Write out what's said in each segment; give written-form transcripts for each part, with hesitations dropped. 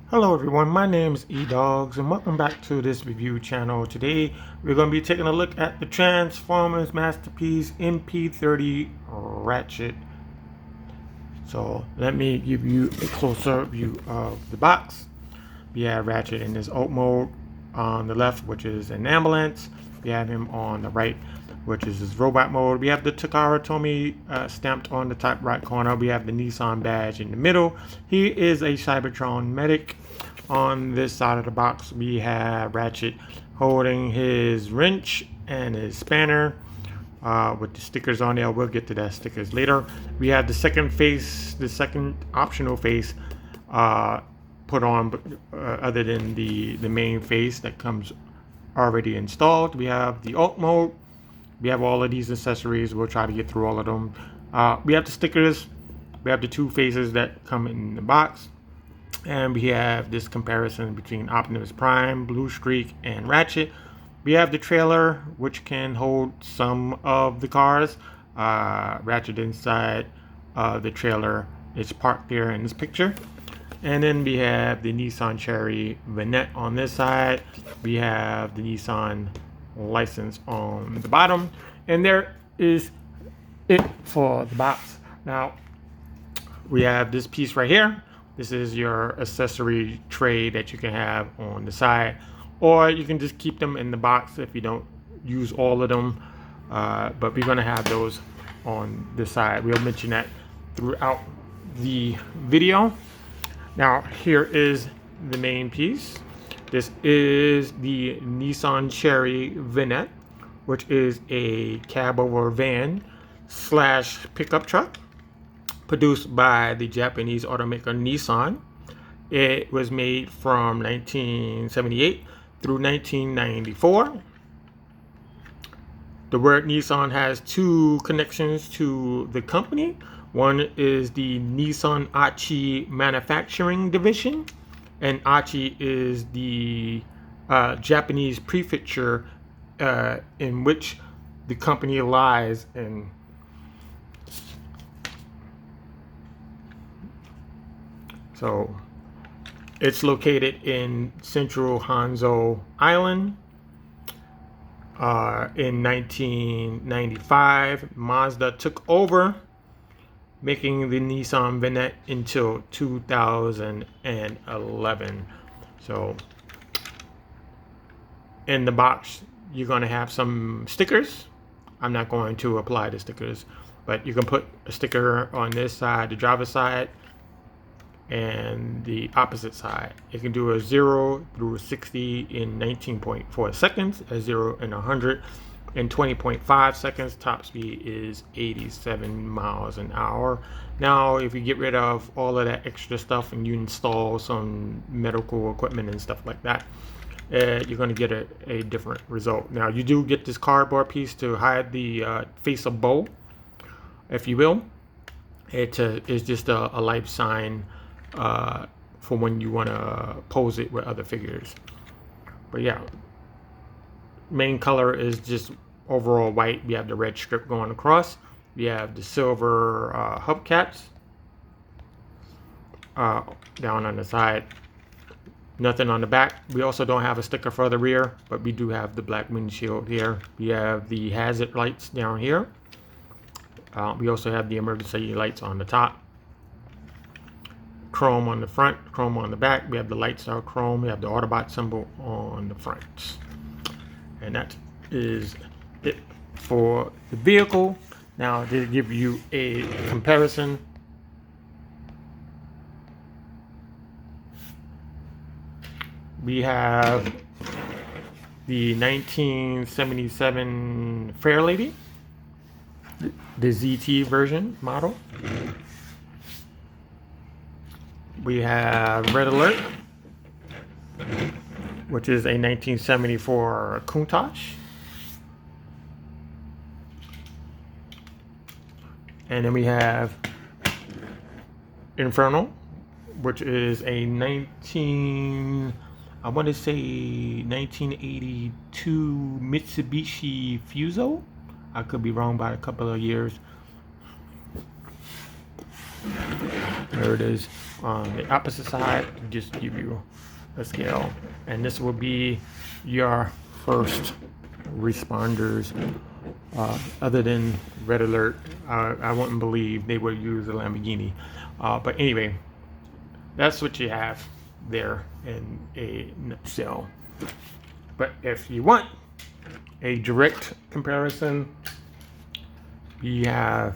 Hello everyone, my name is Edoggz and welcome back to this review channel. Today we're going to be taking a look at the Transformers masterpiece MP-30 Ratchet. So let me give you a closer view of the box. We have Ratchet in his alt mode on the left, which is an ambulance. We have him on the right, which is his robot mode. We have the Takara Tomy stamped on the top right corner. We have the Nissan badge in the middle. He is a Cybertron medic. On this side of the box, we have Ratchet holding his wrench and his spanner with the stickers on there. We'll get to that stickers later. We have the second face, the second optional face put on other than the main face that comes already installed. We have the alt mode. We have all of these accessories. We'll try to get through all of them. We have the stickers. We have the two faces that come in the box. And we have this comparison between Optimus Prime, Blue Streak, and Ratchet. We have the trailer, which can hold some of the cars. Ratchet inside the trailer is parked there in this picture. And then we have the Nissan Cherry vignette on this side. We have the Nissan license on the bottom. And there is it for the box. Now, we have this piece right here. This is your accessory tray that you can have on the side. Or you can just keep them in the box if you don't use all of them. But we're going to have those on the side. We'll mention that throughout the video. Now, here is the main piece. This is the Nissan Cherry vignette, which is a cab over van / pickup truck produced by the Japanese automaker Nissan. It was made from 1978 through 1994. The word Nissan has two connections to the company. One is the Nissan Aichi Manufacturing Division, and Aichi is the Japanese prefecture in which the company lies in. So it's located in central Hanzo Island. In 1995, Mazda took over, making the Nissan vignette until 2011. So in the box, you're going to have some stickers. I'm not going to apply the stickers, but you can put a sticker on this side, the driver's side, and the opposite side. It can do a 0 through 60 in 19.4 seconds, a 0 and 100 in 20.5 seconds. Top speed is 87 miles an hour. Now, if you get rid of all of that extra stuff and you install some medical equipment and stuff like that, you're going to get a different result. Now, you do get this cardboard piece to hide the face of Bo, if you will. It is just a life sign for when you want to pose it with other figures. But yeah, main color is just overall white. We have the red strip going across. We have the silver hubcaps down on the side. Nothing on the back. We also don't have a sticker for the rear, but we do have the black windshield here. We have the hazard lights down here. We also have the emergency lights on the top. Chrome on the front, chrome on the back. We have the light star chrome. We have the Autobot symbol on the front. And that is it for the vehicle. Now, to give you a comparison, we have the 1977 Fairlady, the ZT version model. We have Red Alert, which is a 1974 Countach. And then we have Inferno, which is a 1982 Mitsubishi Fuso. I could be wrong by a couple of years. There it is. On the opposite side, just give you a scale, and this will be your first responders. Other than Red Alert, I wouldn't believe they would use a Lamborghini. But anyway, that's what you have there in a nutshell. But if you want a direct comparison, we have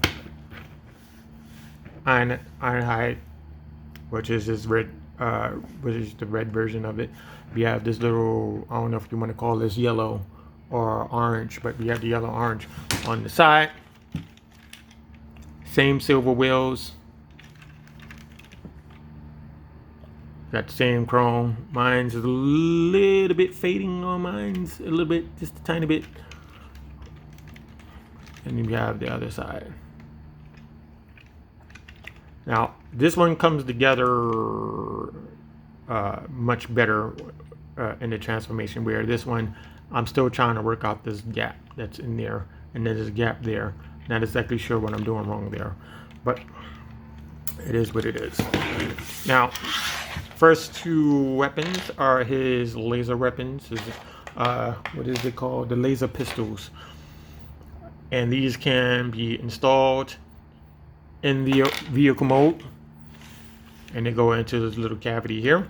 Ironhide, which is this red, which is the red version of it. We have this little, I don't know if you want to call this yellow or orange, but we have the yellow orange on the side. Same silver wheels. Got the same chrome. Mine's a little bit fading on mine's, a little bit, just a tiny bit. And then we have the other side. Now, this one comes together much better in the transformation, where this one, I'm still trying to work out this gap that's in there, and there's a gap there. Not exactly sure what I'm doing wrong there, but it is what it is. Now, first two weapons are his laser weapons. His, what is it called? The laser pistols. And these can be installed in the vehicle mode, and they go into this little cavity here.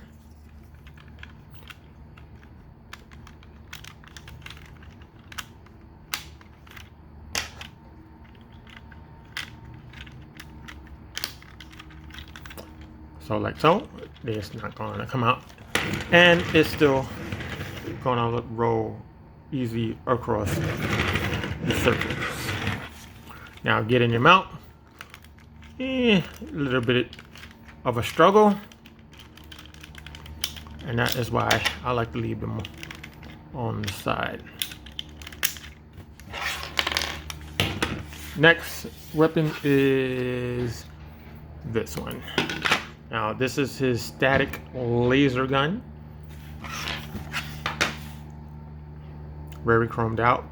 So like so, it's not going to come out, and it's still going to roll easy across the surface. Now get in your mount. A little bit of a struggle, and that is why I like to leave them on the side. Next weapon is this one. Now this is his static laser gun, very chromed out.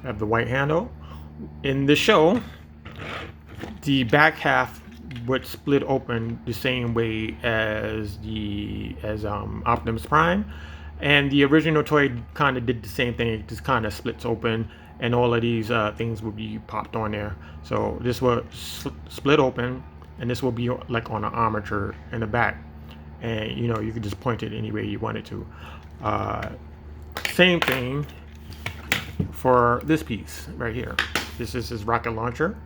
Have the white handle. In the show, the back half would split open the same way as Optimus Prime, and the original toy kind of did the same thing. It just kind of splits open, and all of these things will be popped on there. So this will split open, and this will be like on an armature in the back, and you know, you can just point it any way you want it to. Same thing for this piece right here. This is his rocket launcher.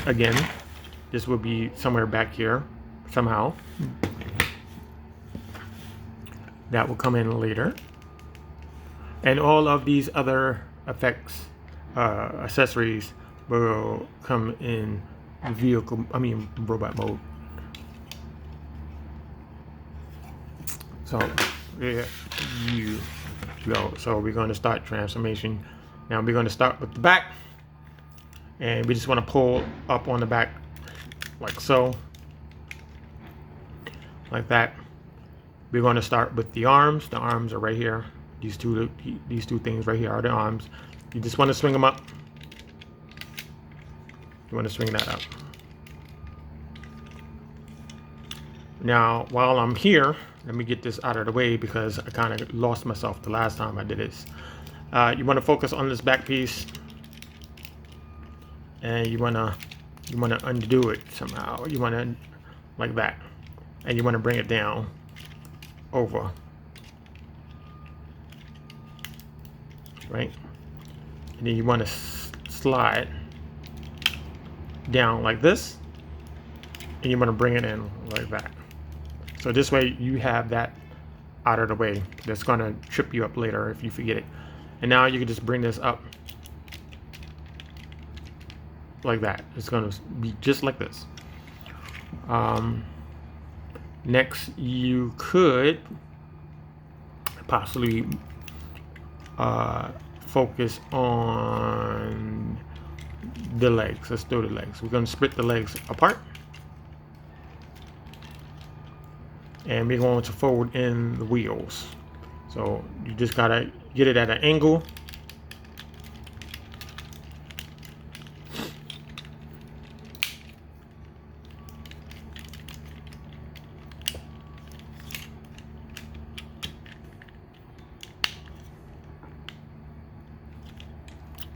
Again, this will be somewhere back here somehow. That will come in later. And all of these other effects, accessories will come in robot mode. So there you go. So we're going to start transformation. Now we're going to start with the back, and we just want to pull up on the back like so, like that. We're going to start with the arms. The arms are right here. These two things right here are the arms. You just want to swing them up. You want to swing that up. Now, while I'm here, let me get this out of the way because I kind of lost myself the last time I did this. You want to focus on this back piece, and you want to undo it somehow. You want to, like that, and you want to bring it down over, right? And then you want to slide down like this, and you want to bring it in like that. So this way you have that out of the way. That's going to trip you up later if you forget it. And now you can just bring this up like that. It's going to be just like this. Next, you could possibly focus on the legs. Let's do the legs. We're going to split the legs apart, and we're going to fold in the wheels. So you just gotta get it at an angle.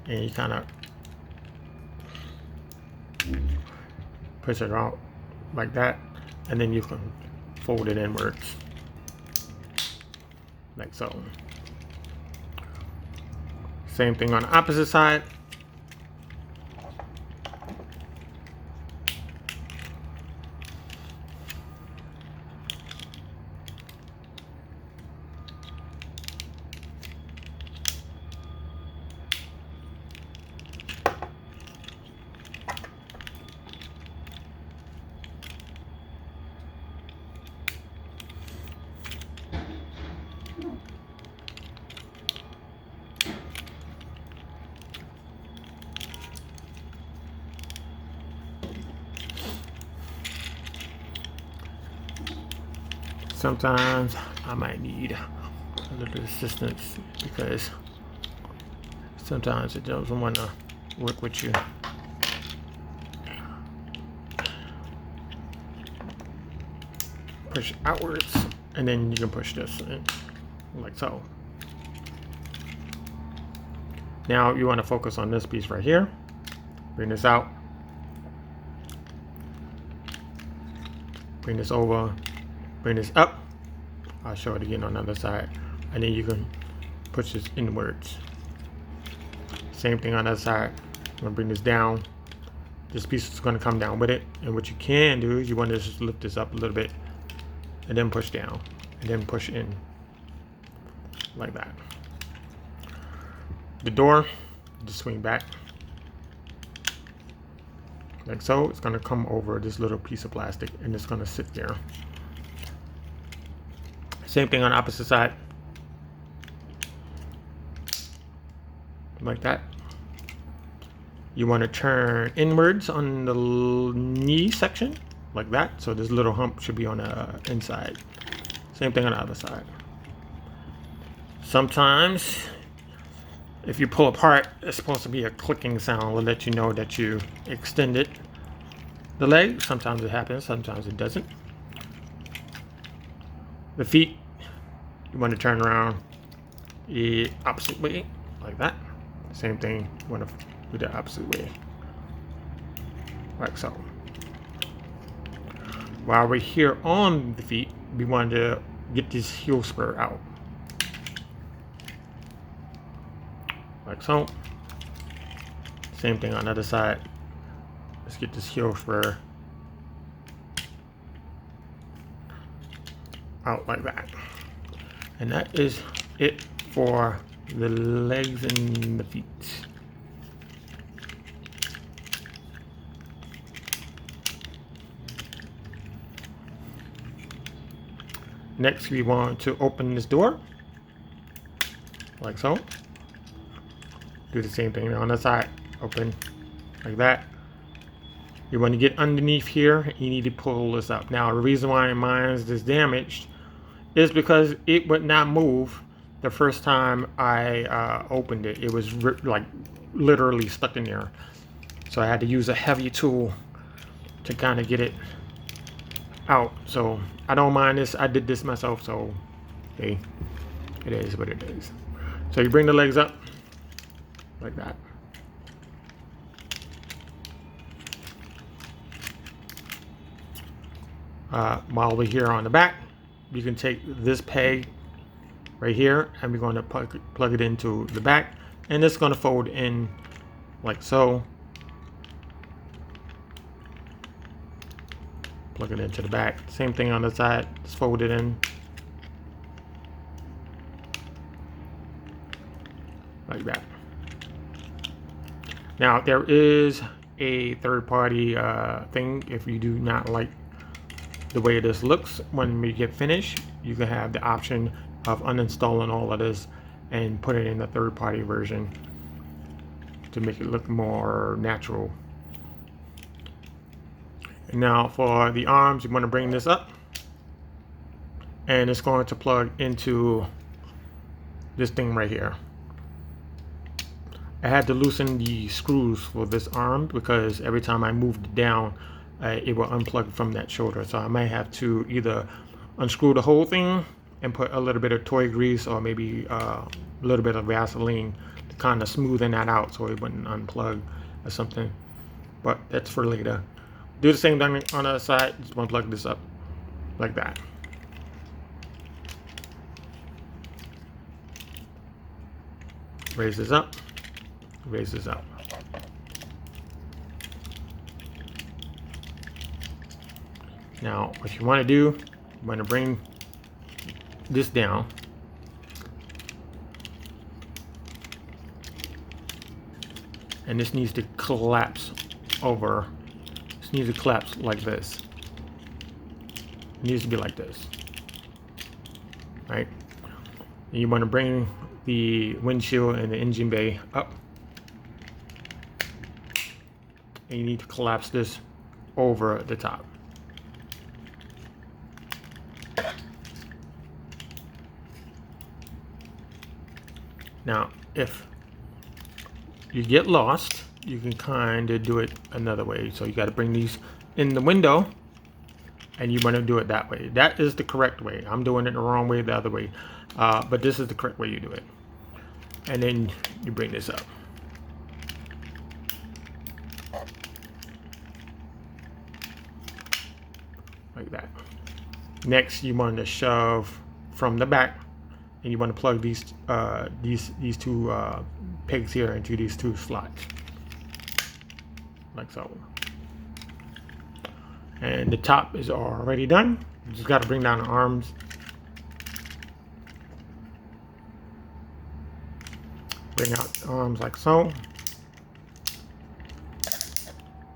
and you kind of push it out like that, and then you can fold it inwards like so. Same thing on the opposite side. Sometimes I might need a little assistance because sometimes it doesn't want to work with you. Push outwards, and then you can push this in, like so. Now you want to focus on this piece right here. Bring this out. Bring this over. Bring this up. I'll show it again on the other side. And then you can push this inwards. Same thing on the other side. I'm going to bring this down. This piece is going to come down with it. And what you can do is you want to just lift this up a little bit. And then push down. And then push in. Like that. The door, just swing back. Like so. It's going to come over this little piece of plastic. And it's going to sit there. Same thing on the opposite side. Like that. You want to turn inwards on the knee section. Like that. So this little hump should be on the inside. Same thing on the other side. Sometimes, if you pull apart, it's supposed to be a clicking sound. Will let you know that you extended the leg. Sometimes it happens. Sometimes it doesn't. The feet, you want to turn around the opposite way, like that. Same thing, you want to do the opposite way, like so. While we're here on the feet, we want to get this heel spur out, like so. Same thing on the other side. Let's get this heel spur out like that. And that is it for the legs and the feet. Next, we want to open this door like so. Do the same thing on the side. Open like that. You want to get underneath here. You need to pull this up. Now, the reason why mine is damaged is because it would not move the first time I opened it. It was like literally stuck in there. So I had to use a heavy tool to kind of get it out. So I don't mind this. I did this myself. So hey, it is what it is. So you bring the legs up like that. While we're here on the back, you can take this peg right here and we're going to plug it into the back, and it's going to fold in like so. Plug it into the back. Same thing on the side. Just fold it in like that. Now there is a third-party thing. If you do not like the way this looks when we get finished, you can have the option of uninstalling all of this and put it in the third-party version to make it look more natural. And now for the arms, you want to bring this up and it's going to plug into this thing right here. I had to loosen the screws for this arm because every time I moved it down, it will unplug from that shoulder. So I might have to either unscrew the whole thing and put a little bit of toy grease or maybe a little bit of Vaseline to kind of smoothing that out so it wouldn't unplug or something. But that's for later. Do the same thing on the other side. Just want to plug this up like that. Raise this up. Raise this up. Now, what you want to do, you want to bring this down. And this needs to collapse over. This needs to collapse like this. It needs to be like this. Right? And you want to bring the windshield and the engine bay up. And you need to collapse this over the top. Now, if you get lost, you can kind of do it another way. So you got to bring these in the window, and you want to do it that way. That is the correct way. I'm doing it the wrong way, the other way. But this is the correct way you do it. And then you bring this up. Like that. Next, you want to shove from the back. And you want to plug these two pegs here into these two slots, like so. And the top is already done. You just got to bring down the arms. Bring out the arms like so.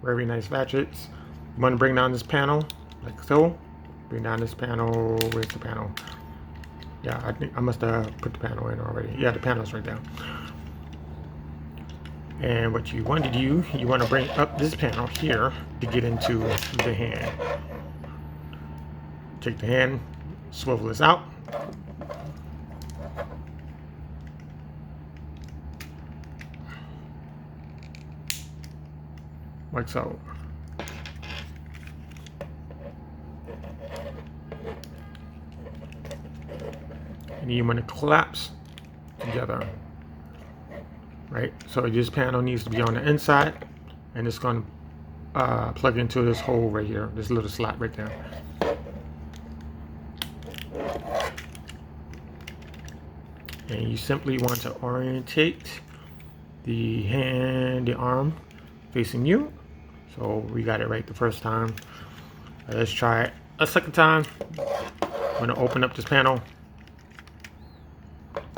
Very nice ratchets. You want to bring down this panel like so. Bring down this panel. Where's the panel? Yeah, I think I must have put the panel in already. Yeah, the panel's right there. And what you want to do, you want to bring up this panel here to get into the hand. Take the hand, swivel this out. Like so. And you want to collapse together, right? So this panel needs to be on the inside, and it's going to plug into this hole right here, this little slot right there. And you simply want to orientate the hand, the arm facing you. So we got it right the first time. Let's try it a second time. I'm going to open up this panel.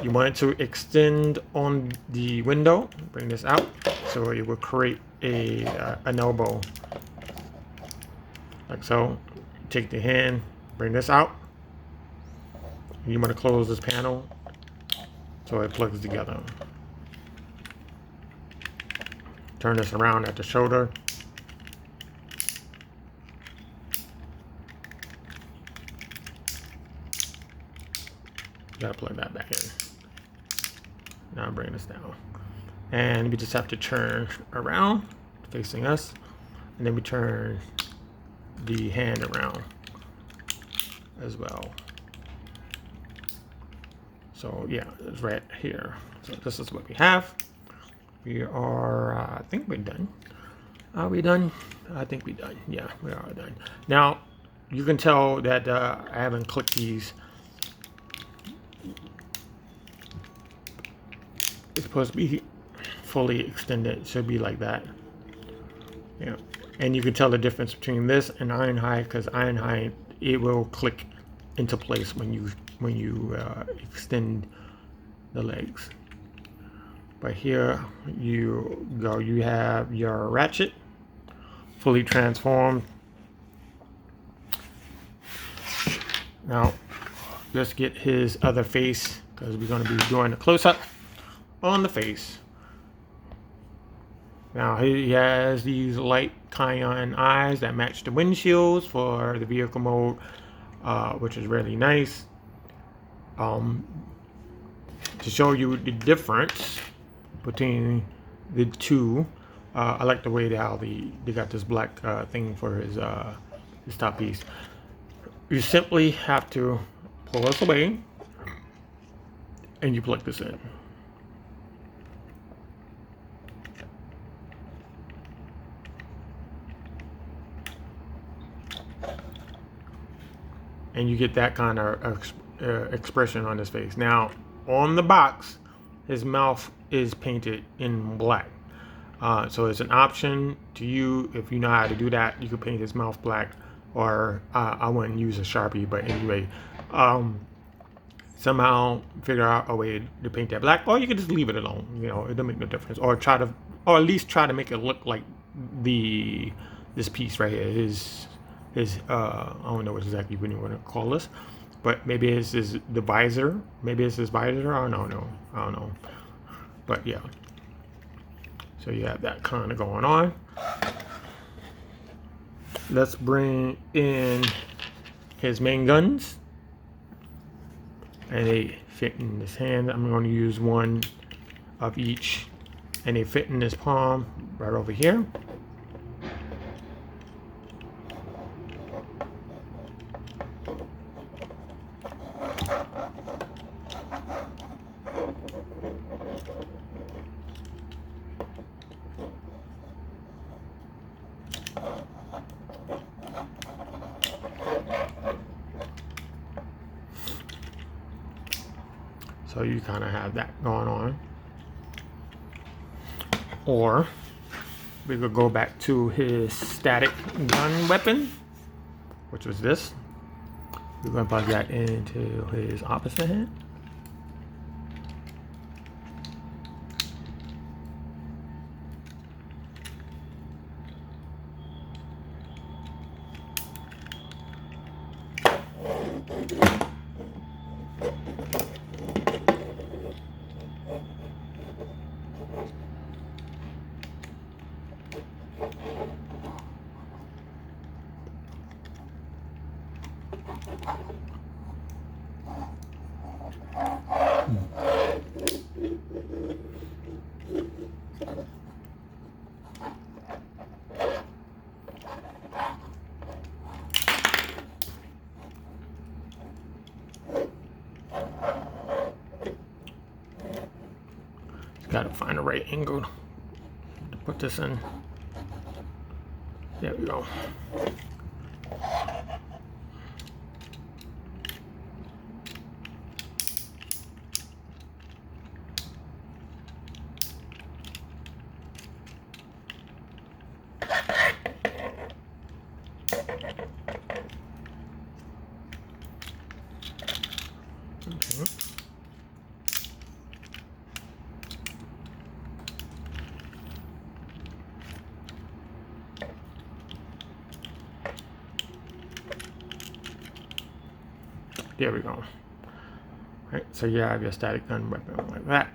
You want it to extend on the window. Bring this out so it will create an elbow, like so. Take the hand, bring this out. You want to close this panel so it plugs together. Turn this around at the shoulder. Gotta plug that back in. Now bring this down. And we just have to turn around, facing us. And then we turn the hand around as well. So yeah, it's right here. So this is what we have. We are, I think we're done. Are we done? I think we're done. Yeah, we are done. Now, you can tell that I haven't clicked these. It's supposed to be fully extended. It should be like that. Yeah, and you can tell the difference between this and iron hide, because iron hide, it will click into place when you extend the legs. But here you go. You have your Ratchet fully transformed. Now let's get his other face, because we're going to be doing a close-up on the face. Now he has these light cayenne eyes that match the windshields for the vehicle mode, which is really nice. To show you the difference between the two, I like the way how they got this black thing for his top piece. You simply have to pull this away and you plug this in. and you get that kind of expression on his face. Now, on the box, his mouth is painted in black. So it's an option to you. If you know how to do that, you could paint his mouth black, or I wouldn't use a Sharpie, but anyway, somehow figure out a way to paint that black, or you could just leave it alone. You know, it don't make no difference. Or or at least try to make it look like this piece right here. His I don't know what exactly you want to call this, but maybe it's the visor. Maybe it's his visor. I don't know. But yeah. So you have that kind of going on. Let's bring in his main guns. And they fit in his hand. I'm going to use one of each. And they fit in his palm right over here. So you kind of have that going on. Or we could go back to his static gun weapon, which was this. We're going to plug that into his opposite hand. Gotta find the right angle to put this in. There we go. Okay. There we go. Right, so you have your static gun weapon like that.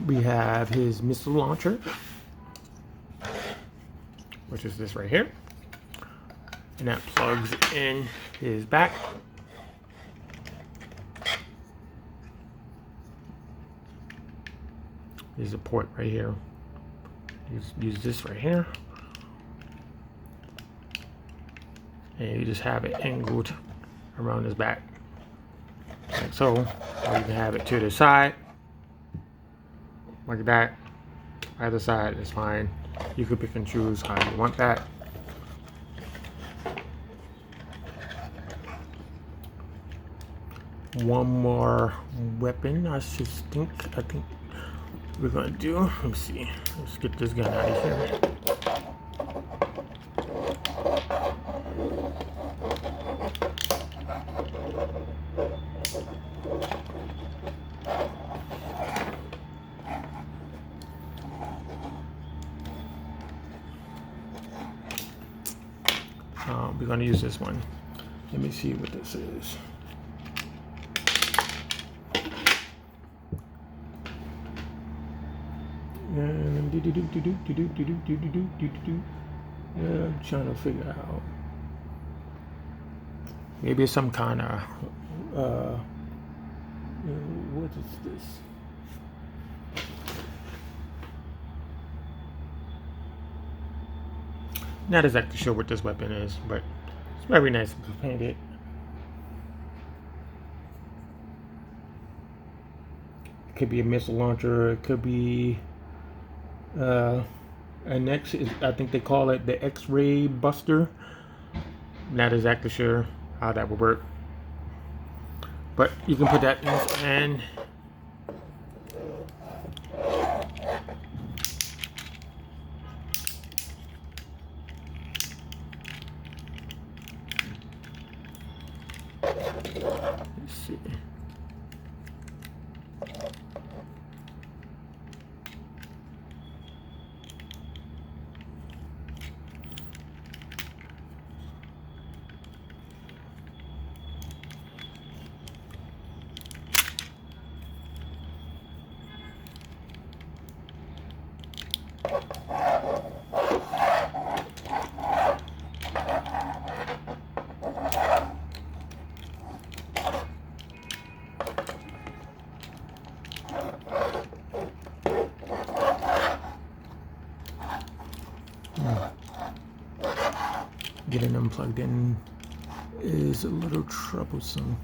We have his missile launcher, which is this right here, and that plugs in his back. There's a port right here. Use this right here. And you just have it angled around his back, like so. Or you can have it to the side, like that. Either side is fine. You could pick and choose how you want that. One more weapon, I think we're gonna do. Let me see. Let's get this gun out of here. We're going to use this one. Let me see what this is. And I'm trying to figure out. Maybe it's some kind of what is this? Not exactly sure what this weapon is, but it's very nice to paint it. It could be a missile launcher. It could be I think they call it the X-ray buster. Not exactly sure how that would work, but you can put that in this end. Let's see. Getting them plugged in is a little troublesome.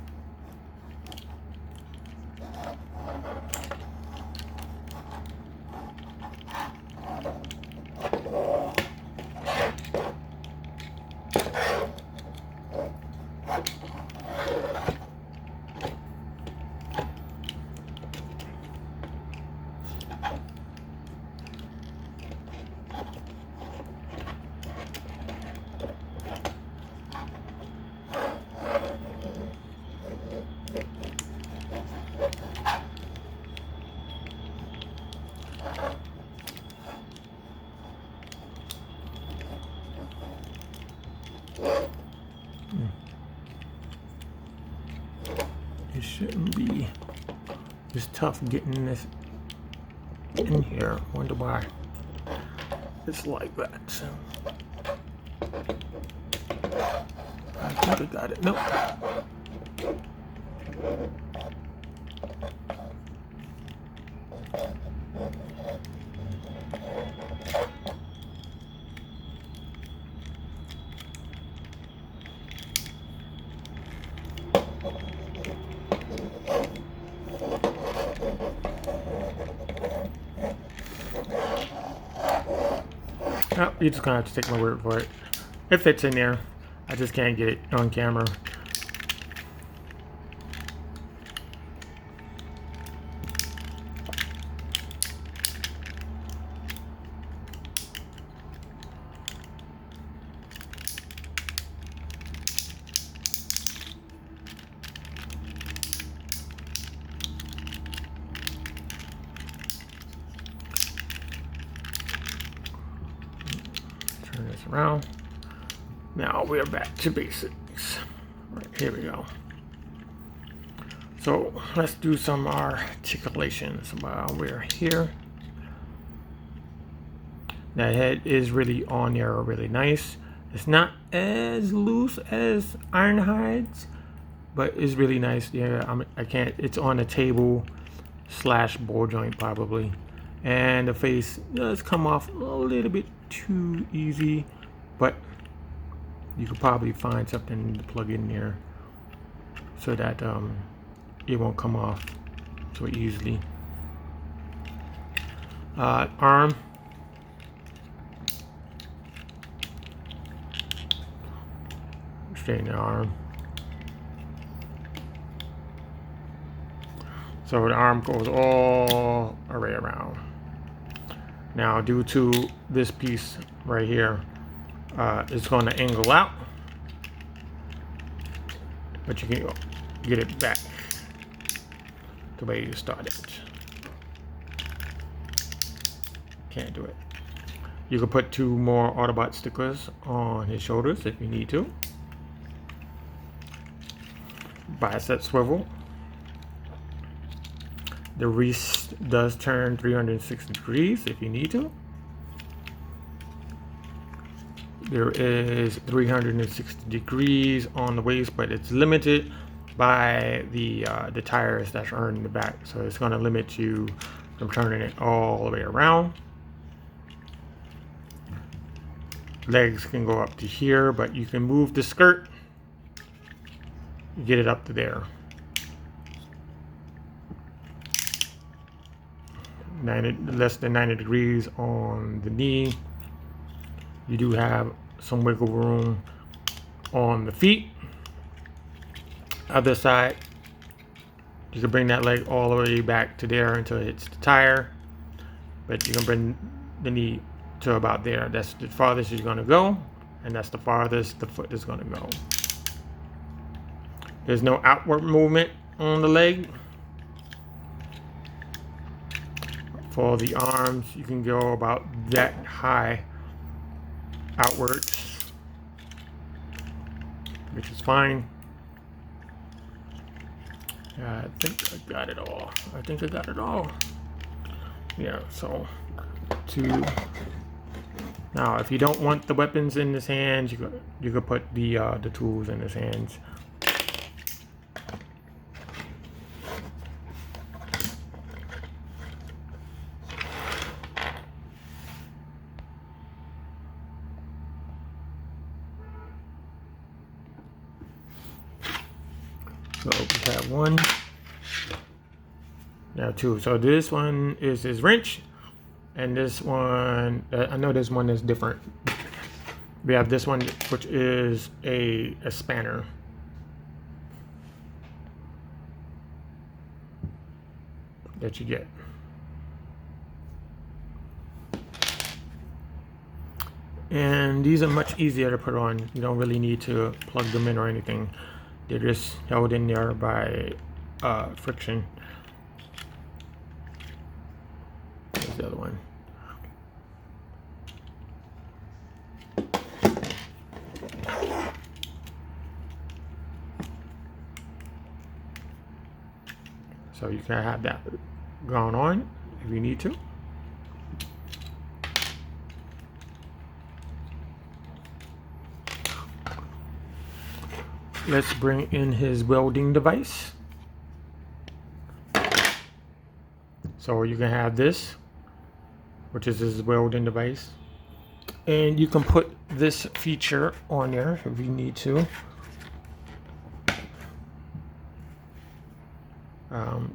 It shouldn't be as tough getting this in here. Wonder why it's like that. So I think I got it. Nope. Oh, you're just gonna have to take my word for it. It fits in there. I just can't get it on camera. Turn this around. Now we're back to basics. Right, here we go. So let's do some articulations while we're here. That head is really on there, really nice. It's not as loose as iron hides, but it's really nice. Yeah, I can't. It's on the table / ball joint probably, and the face does come off a little bit too easy, but you could probably find something to plug in there so that it won't come off so easily. Arm. Straighten the arm. So the arm goes all the way around. Now, due to this piece right here, it's going to angle out, but you can get it back the way you started. Can't do it. You can put 2 more Autobot stickers on his shoulders if you need to. Bicep swivel. The wrist does turn 360 degrees if you need to. There is 360 degrees on the waist, but it's limited by the tires that are in the back. So it's going to limit you from turning it all the way around. Legs can go up to here, but you can move the skirt, get it up to there. 90, less than 90 degrees on the knee. You do have some wiggle room on the feet. Other side, you can bring that leg all the way back to there until it hits the tire, but you can bring the knee to about there. That's the farthest you're going to go, and that's the farthest the foot is going to go. There's no outward movement on the leg. For the arms, you can go about that high outwards, which is fine. I think I got it all. Yeah, so now if you don't want the weapons in his hands, you could put the tools in his hands. So we have one, now two. So this one is his wrench, and this one, I know this one is different. We have this one, which is a spanner. That you get. And these are much easier to put on. You don't really need to plug them in or anything. They're just held in there by friction. There's the other one. So you can have that going on if you need to. Let's bring in his welding device. So you can have this, which is his welding device. And you can put this feature on there if you need to.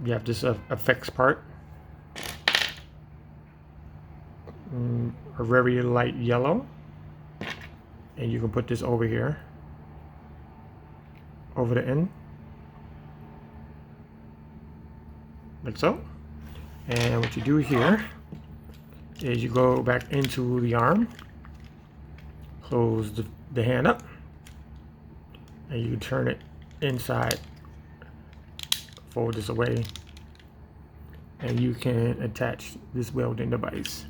You have this effects part. A very light yellow. And you can put this over here. Over the end, like so. And what you do here is you go back into the arm, close the hand up, and you turn it inside, fold this away, and you can attach this welding device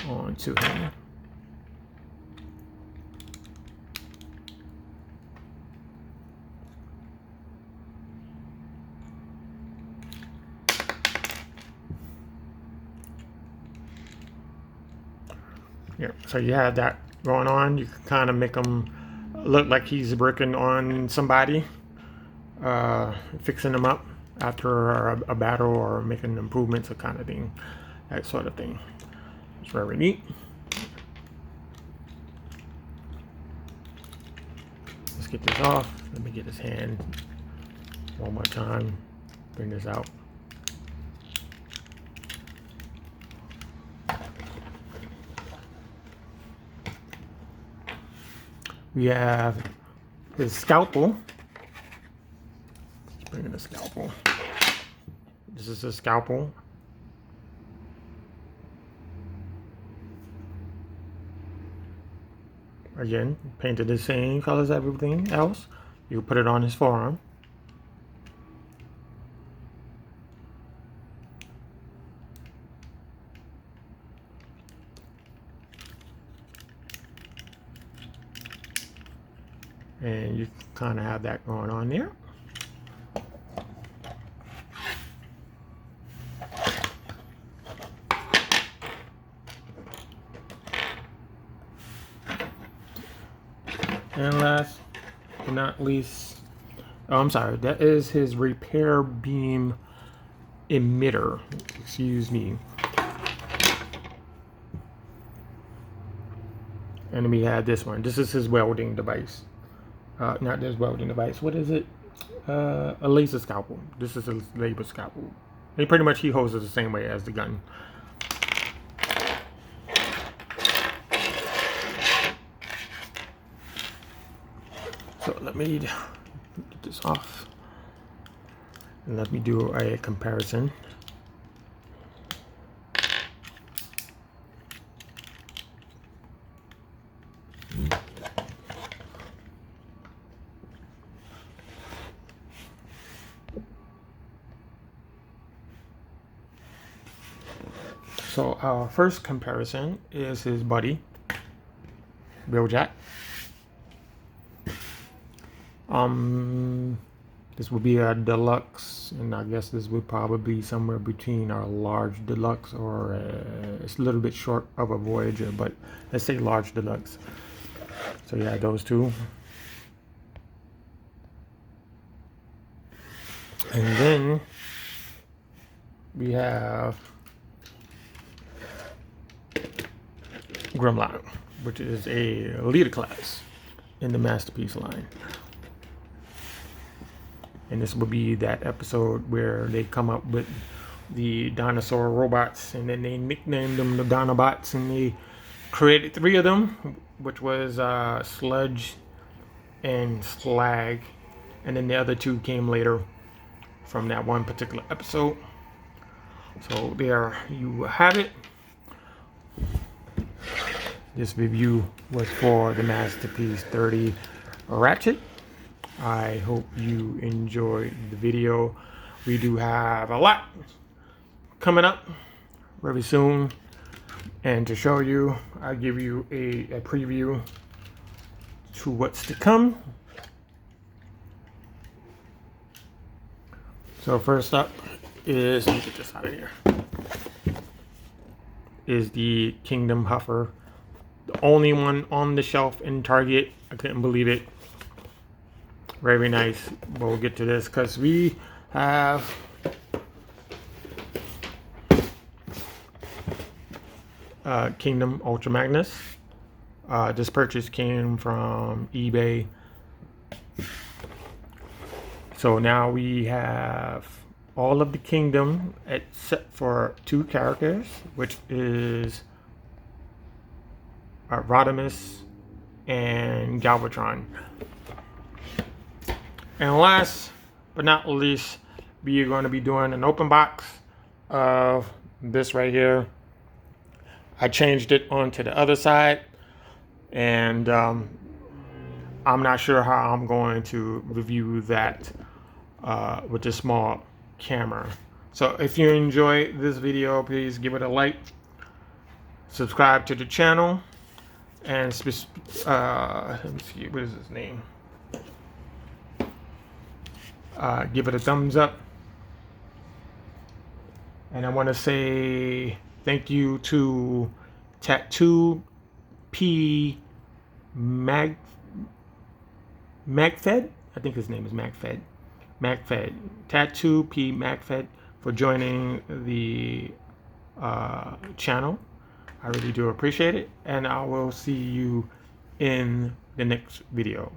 onto him. Yeah, so you have that going on. You can kind of make him look like he's working on somebody, fixing them up after a battle or making improvements, or kind of thing, that sort of thing. It's very neat. Let's get this off. Let me get his hand one more time. Bring this out. We have his scalpel. Let's bring in the scalpel. This is a scalpel. Again, painted the same colors as everything else. You put it on his forearm. And you kind of have that going on there. And last but not least, oh, I'm sorry, that is his repair beam emitter. Excuse me. And then we had this one. This is his welding device. Not this welding device. What is it? A laser scalpel. This is a laser scalpel. And pretty much he holds it the same way as the gun. So let me get this off and let me do a comparison. So our first comparison is his buddy, Ratchet. This would be a deluxe, and I guess this would probably be somewhere between our large deluxe or it's a little bit short of a Voyager, but let's say large deluxe. So yeah, those two. And then we have Grimlock, which is a leader class in the Masterpiece line. And this will be that episode where they come up with the dinosaur robots, and then they nicknamed them the Dinobots, and they created 3 of them, which was Sludge and Slag, and then the other 2 came later from that one particular episode. So there you have it. This review was for the Masterpiece 30 Ratchet. I hope you enjoyed the video. We do have a lot coming up very soon, and to show you, I'll give you a preview to what's to come. So first up is, let me get this out of here, is the Kingdom Huffer. The only one on the shelf in Target. I couldn't believe it. Very nice. But we'll get to this because we have Kingdom Ultra Magnus. This purchase came from eBay. So now we have all of the Kingdom except for 2 characters, which is Rodimus and Galvatron. And last but not least, we are going to be doing an open box of this right here. I changed it onto the other side, and I'm not sure how I'm going to review that with this small camera. So if you enjoy this video, please give it a like, subscribe to the channel, and let me see, what is his name? Give it a thumbs up. And I want to say thank you to Tattoo P Magfed. I think his name is Magfed. Tattoo P Magfed for joining the channel. I really do appreciate it, and I will see you in the next video.